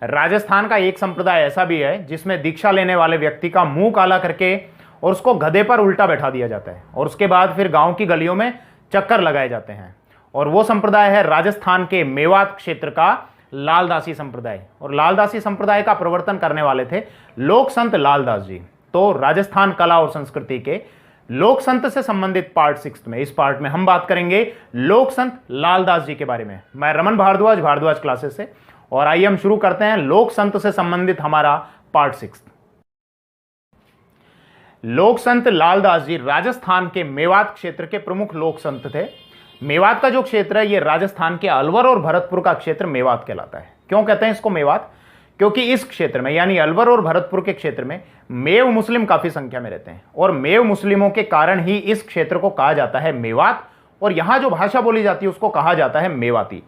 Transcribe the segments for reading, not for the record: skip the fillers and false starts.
राजस्थान का एक संप्रदाय ऐसा भी है जिसमें दीक्षा लेने वाले व्यक्ति का मुंह काला करके और उसको गधे पर उल्टा बैठा दिया जाता है और उसके बाद फिर गांव की गलियों में चक्कर लगाए जाते हैं। और वो संप्रदाय है राजस्थान के मेवात क्षेत्र का लालदासी संप्रदाय। और लालदासी संप्रदाय का प्रवर्तन करने वाले थे लोक संत लालदास जी। तो राजस्थान कला और संस्कृति के लोक संत से संबंधित पार्ट 6 में, इस पार्ट में हम बात करेंगे लोक संत लालदास जी के बारे में। मैं रमन भारद्वाज, भारद्वाज क्लासेस से, और आइए हम शुरू करते हैं लोक संत से संबंधित हमारा पार्ट 6। लोक संत लालदास जी राजस्थान के मेवात क्षेत्र के प्रमुख लोक संत थे। मेवात का जो क्षेत्र है ये राजस्थान के अलवर और भरतपुर का क्षेत्र मेवात कहलाता है। क्यों कहते हैं इसको मेवात? क्योंकि इस क्षेत्र में यानी अलवर और भरतपुर के क्षेत्र में मेव मुस्लिम काफी संख्या में रहते हैं और मेव मुस्लिमों के कारण ही इस क्षेत्र को कहा जाता है मेवात, और यहां जो भाषा बोली जाती है उसको कहा जाता है मेवाती।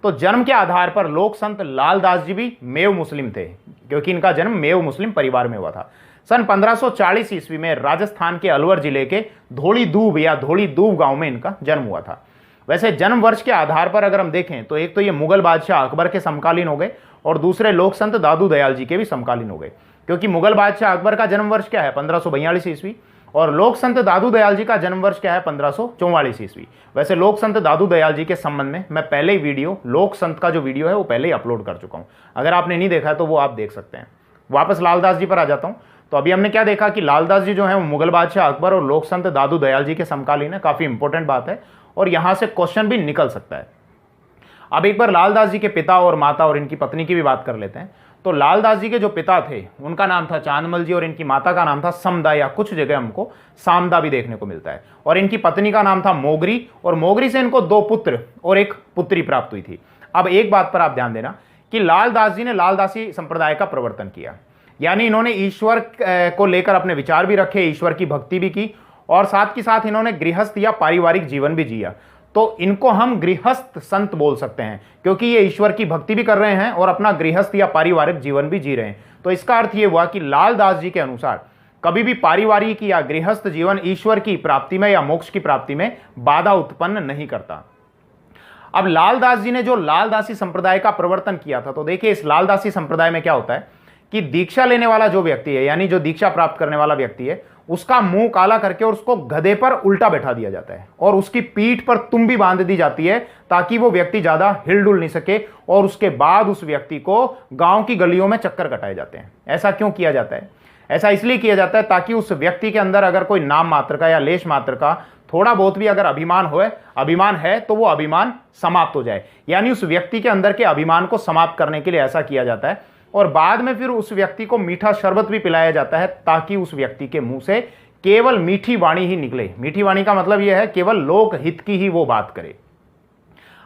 तो जन्म के आधार पर लोक संत लालदास जी भी मेव मुस्लिम थे क्योंकि इनका जन्म मेव मुस्लिम परिवार में हुआ था। सन 1540 ईस्वी में राजस्थान के अलवर जिले के धोड़ी दूब या धोड़ी दूब गांव में इनका जन्म हुआ था। वैसे जन्म वर्ष के आधार पर अगर हम देखें तो एक तो ये मुगल बादशाह अकबर के समकालीन हो गए और दूसरे लोक संत दादू दयाल जी के भी समकालीन हो गए, क्योंकि मुगल बादशाह अकबर का जन्म वर्ष क्या है 1542 ईस्वी और लोक संत दादू दयाल जी का जन्म वर्ष क्या है 1544 ईस्वी। वैसे लोक संत दादू दयाल जी के संबंध में मैं पहले ही वीडियो, लोक संत का जो वीडियो है वो पहले ही अपलोड कर चुका हूं, अगर आपने नहीं देखा है तो वो आप देख सकते हैं। वापस लालदास जी पर आ जाता हूं। तो अभी हमने क्या देखा कि लालदास जी जो है वो मुगल बादशाह अकबर और लोक संत दादू दयाल जी के समकालीन है। काफी इंपॉर्टेंट बात है और यहां से क्वेश्चन भी निकल सकता है। अब एक बार लालदास जी के पिता और माता और इनकी पत्नी की भी बात कर लेते हैं। तो लालदास जी के जो पिता थे उनका नाम था चांदमल जी और इनकी माता का नाम था समदा, या कुछ जगह हमको सामदा भी देखने को मिलता है। और इनकी पत्नी का नाम था मोगरी, और मोगरी से इनको 2 पुत्र और 1 पुत्री प्राप्त हुई थी। अब एक बात पर आप ध्यान देना कि लालदास जी ने लालदासी संप्रदाय का प्रवर्तन किया, यानी इन्होंने ईश्वर को लेकर अपने विचार भी रखे, ईश्वर की भक्ति भी की और साथ के साथ इन्होंने गृहस्थ या पारिवारिक जीवन भी जिया। तो इनको हम गृहस्थ संत बोल सकते हैं क्योंकि ये ईश्वर की भक्ति भी कर रहे हैं और अपना गृहस्थ या पारिवारिक जीवन भी जी रहे हैं। तो इसका अर्थ ये हुआ कि लालदास जी के अनुसार कभी भी पारिवारिक या गृहस्थ जीवन ईश्वर की प्राप्ति में या मोक्ष की प्राप्ति में बाधा उत्पन्न नहीं करता। अब लालदास जी ने जो लालदासी संप्रदाय का प्रवर्तन किया था, तो देखिए इस लालदासी संप्रदाय में क्या होता है कि दीक्षा लेने वाला जो व्यक्ति है, यानी जो दीक्षा प्राप्त करने वाला व्यक्ति है, उसका मुंह काला करके और उसको गधे पर उल्टा बैठा दिया जाता है और उसकी पीठ पर तुम्बी बांध दी जाती है ताकि वो व्यक्ति ज्यादा हिलडुल नहीं सके, और उसके बाद उस व्यक्ति को गांव की गलियों में चक्कर कटाए जाते हैं। ऐसा क्यों किया जाता है? ऐसा इसलिए किया जाता है ताकि उस व्यक्ति के अंदर अगर कोई नाम मात्र का या लेश मात्र का थोड़ा बहुत भी अगर अभिमान है तो वो अभिमान समाप्त हो जाए, यानी उस व्यक्ति के अंदर के अभिमान को समाप्त करने के लिए ऐसा किया जाता है। और बाद में फिर उस व्यक्ति को मीठा शरबत भी पिलाया जाता है ताकि उस व्यक्ति के मुंह से केवल मीठी वाणी ही निकले। मीठी वाणी का मतलब यह है केवल लोक हित की ही वो बात करे।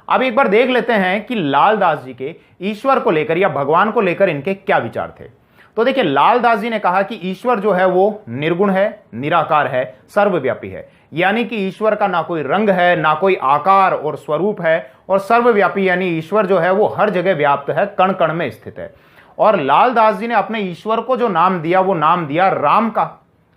अब एक बार देख लेते हैं कि लालदास जी के ईश्वर को लेकर या भगवान को लेकर इनके क्या विचार थे। तो देखिए लालदास जी ने कहा कि ईश्वर जो है वो निर्गुण है, निराकार है, सर्वव्यापी है, यानी कि ईश्वर का ना कोई रंग है, ना कोई आकार और स्वरूप है, और सर्वव्यापी यानी ईश्वर जो है वो हर जगह व्याप्त है, कण कण में स्थित है। और लालदास जी ने अपने ईश्वर को जो नाम दिया वो नाम दिया राम का।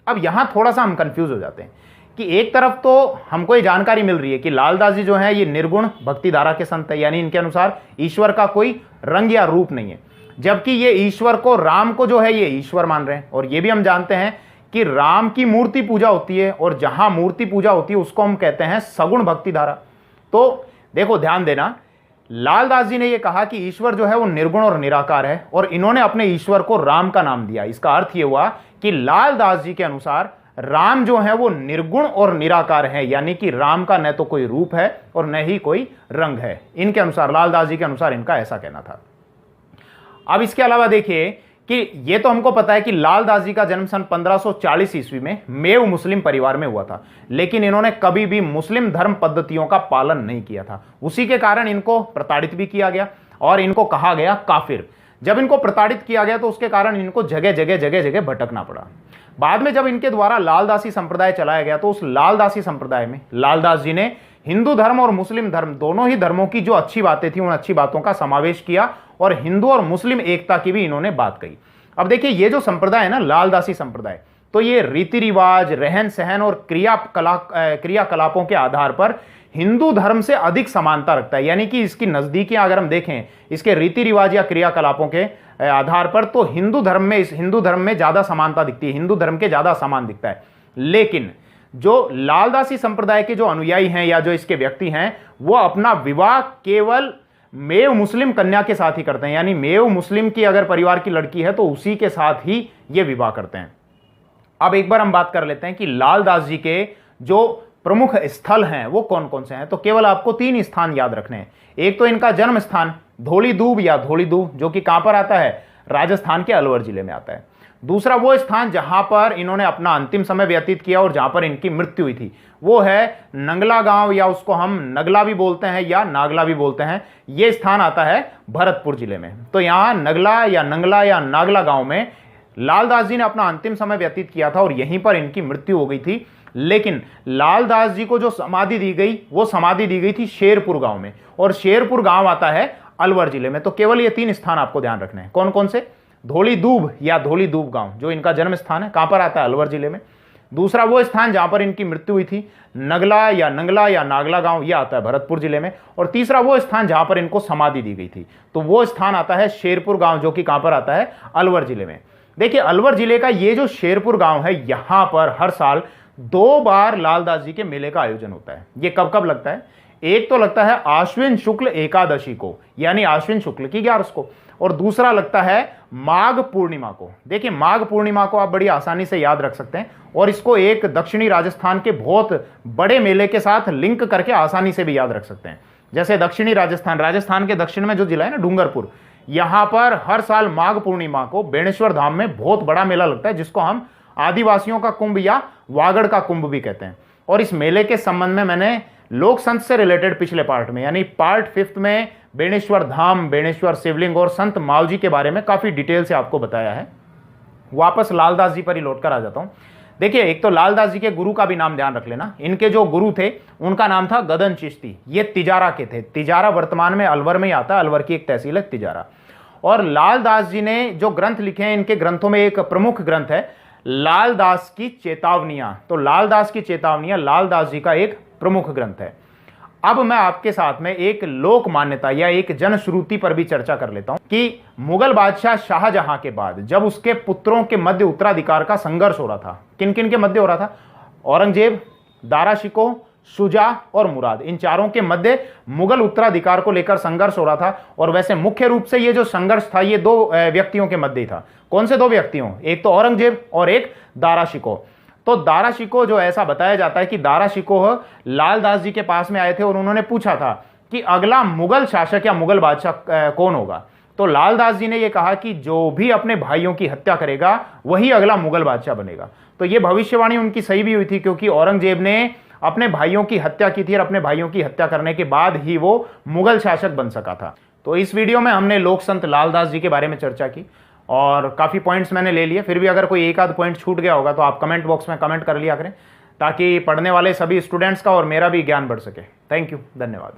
अब यहां थोड़ा सा हम कंफ्यूज हो जाते हैं कि एक तरफ तो हमको ये जानकारी मिल रही है कि लालदास जी जो है ये निर्गुण भक्ति धारा के संत है, यानी इनके अनुसार ईश्वर का कोई रंग या रूप नहीं है, जबकि ये ईश्वर को, राम को जो है ये ईश्वर मान रहे हैं। और ये भी हम जानते हैं कि राम की मूर्ति पूजा होती है और जहां मूर्ति पूजा होती है उसको हम कहते हैं सगुण भक्ति धारा। तो देखो ध्यान देना, लालदास जी ने यह कहा कि ईश्वर जो है वो निर्गुण और निराकार है और इन्होंने अपने ईश्वर को राम का नाम दिया। इसका अर्थ यह हुआ कि लालदास जी के अनुसार राम जो है वो निर्गुण और निराकार है, यानी कि राम का न तो कोई रूप है और न ही कोई रंग है। इनके अनुसार, लालदास जी के अनुसार इनका ऐसा कहना था। अब इसके अलावा देखिए कि ये तो हमको पता है कि लालदास जी का जन्म सन 1540 ईस्वी में मेव मुस्लिम परिवार में हुआ था, लेकिन इन्होंने कभी भी मुस्लिम धर्म पद्धतियों का पालन नहीं किया था। उसी के कारण इनको प्रताड़ित भी किया गया और इनको कहा गया काफिर। जब इनको प्रताड़ित किया गया तो उसके कारण इनको जगह जगह भटकना पड़ा। बाद में जब इनके द्वारा लालदासी संप्रदाय चलाया गया तो उस लालदासी संप्रदाय में लालदास जी ने हिंदू धर्म और मुस्लिम धर्म दोनों ही धर्मों की जो अच्छी बातें थी उन अच्छी बातों का समावेश किया और हिंदू और मुस्लिम एकता की भी इन्होंने बात कही। अब देखिए, ये जो संप्रदाय है ना, लालदासी संप्रदाय, तो ये रीति रिवाज, रहन सहन और क्रियाकलापों के आधार पर हिंदू धर्म से अधिक समानता रखता है, यानी कि इसकी नजदीकियां अगर हम देखें इसके रीति रिवाज या क्रियाकलापों के आधार पर, तो हिंदू धर्म में ज्यादा समानता दिखती है, हिंदू धर्म के ज्यादा समान दिखता है। लेकिन जो लालदासी संप्रदाय के जो अनुयायी हैं या जो इसके व्यक्ति हैं, वो अपना विवाह केवल मेव मुस्लिम कन्या के साथ ही करते हैं, यानी मेव मुस्लिम की अगर परिवार की लड़की है तो उसी के साथ ही ये विवाह करते हैं। अब एक बार हम बात कर लेते हैं कि लालदास जी के जो प्रमुख स्थल हैं वो कौन कौन से हैं। तो केवल आपको 3 स्थान याद रखने हैं। एक तो इनका जन्म स्थान धौली दूब या धौली दूब, जो कि कहां पर आता है, राजस्थान के अलवर जिले में आता है। दूसरा वो स्थान जहां पर इन्होंने अपना अंतिम समय व्यतीत किया और जहां पर इनकी मृत्यु हुई थी, वो है नंगला गांव, या उसको हम नगला भी बोलते हैं या नागला भी बोलते हैं। यह स्थान आता है भरतपुर जिले में। तो यहां नगला या नंगला या नागला गांव में लालदास जी ने अपना अंतिम समय व्यतीत किया था और यहीं पर इनकी मृत्यु हो गई थी। लेकिन लालदास जी को जो समाधि दी गई, वो समाधि दी गई थी शेरपुर गांव में, और शेरपुर गांव आता है अलवर जिले में। तो केवल ये 3 स्थान आपको ध्यान रखने हैं। कौन कौन से? धौली दूब या धौली दूब गांव, जो इनका जन्म स्थान है, कहां पर आता है, अलवर जिले में। दूसरा वो स्थान जहां पर इनकी मृत्यु हुई थी, नगला या नंगला या नागला गांव, यह आता है भरतपुर जिले में। और तीसरा वो स्थान जहां पर इनको समाधि दी गई थी, तो वो स्थान आता है शेरपुर गांव, जो कि कहां पर आता है, अलवर जिले में। देखिए, अलवर जिले का ये जो शेरपुर गांव है, यहां पर हर साल 2 बार लालदास जी के मेले का आयोजन होता है। ये कब कब लगता है? एक तो लगता है आश्विन शुक्ल एकादशी को, यानी आश्विन शुक्ल की 11 को, और दूसरा लगता है माघ पूर्णिमा को। देखिए, माघ पूर्णिमा को आप बड़ी आसानी से याद रख सकते हैं, और इसको एक दक्षिणी राजस्थान के बहुत बड़े मेले के साथ लिंक करके आसानी से भी याद रख सकते हैं। जैसे दक्षिणी राजस्थान के दक्षिण में जो जिला है ना, डूंगरपुर, यहां पर हर साल माघ पूर्णिमा को बेणेश्वर धाम में बहुत बड़ा मेला लगता है, जिसको हम आदिवासियों का कुंभ या वागड़ का कुंभ भी कहते हैं। और इस मेले के संबंध में मैंने लोक संत से रिलेटेड पिछले पार्ट में, यानी पार्ट 5 में बेणेश्वर धाम, बेणेश्वर शिवलिंग और संत मावजी के बारे में काफी डिटेल से आपको बताया है। वापस लालदास जी पर ही लौट कर आ जाता हूं। देखिए, एक तो लालदास जी के गुरु का भी नाम ध्यान रख लेना। इनके जो गुरु थे उनका नाम था गदन चिश्ती। ये तिजारा के थे। तिजारा वर्तमान में अलवर में ही आता है, अलवर की एक तहसील है तिजारा। और लालदास जी ने जो ग्रंथ लिखे हैं, इनके ग्रंथों में एक प्रमुख ग्रंथ है लालदास की चेतावनियां। तो लालदास की चेतावनियां लालदास जी का एक प्रमुख ग्रंथ है। अब मैं आपके साथ में एक लोक मान्यता या एक जनश्रुति पर भी चर्चा कर लेता हूं कि मुगल बादशाह शाहजहां के बाद जब उसके पुत्रों के मध्य उत्तराधिकार का संघर्ष हो रहा था, किन किन के मध्य हो रहा था? औरंगजेब, दारा शिकोह, शुजा और मुराद, इन चारों के मध्य मुगल उत्तराधिकार को लेकर संघर्ष हो रहा था। और वैसे मुख्य रूप से ये जो संघर्ष था, ये 2 व्यक्तियों के मध्य ही था। कौन से 2 व्यक्तियों? एक तो औरंगजेब और एक दारा शिकोह। तो दारा शिकोह, जो ऐसा बताया जाता है कि दारा शिकोह लालदास जी के पास में आए थे और उन्होंने पूछा था कि अगला मुगल शासक या मुगल बादशाह कौन होगा। तो लालदास जी ने यह कहा कि जो भी अपने भाइयों की हत्या करेगा वही अगला मुगल बादशाह बनेगा। तो यह भविष्यवाणी उनकी सही भी हुई थी, क्योंकि औरंगजेब ने अपने भाइयों की हत्या की थी और अपने भाइयों की हत्या करने के बाद ही वो मुगल शासक बन सका था। तो इस वीडियो में हमने लोक संत लालदास जी के बारे में चर्चा की और काफ़ी पॉइंट्स मैंने ले लिए। फिर भी अगर कोई एक आध पॉइंट छूट गया होगा तो आप कमेंट बॉक्स में कमेंट कर लिया करें, ताकि पढ़ने वाले सभी स्टूडेंट्स का और मेरा भी ज्ञान बढ़ सके। थैंक यू, धन्यवाद।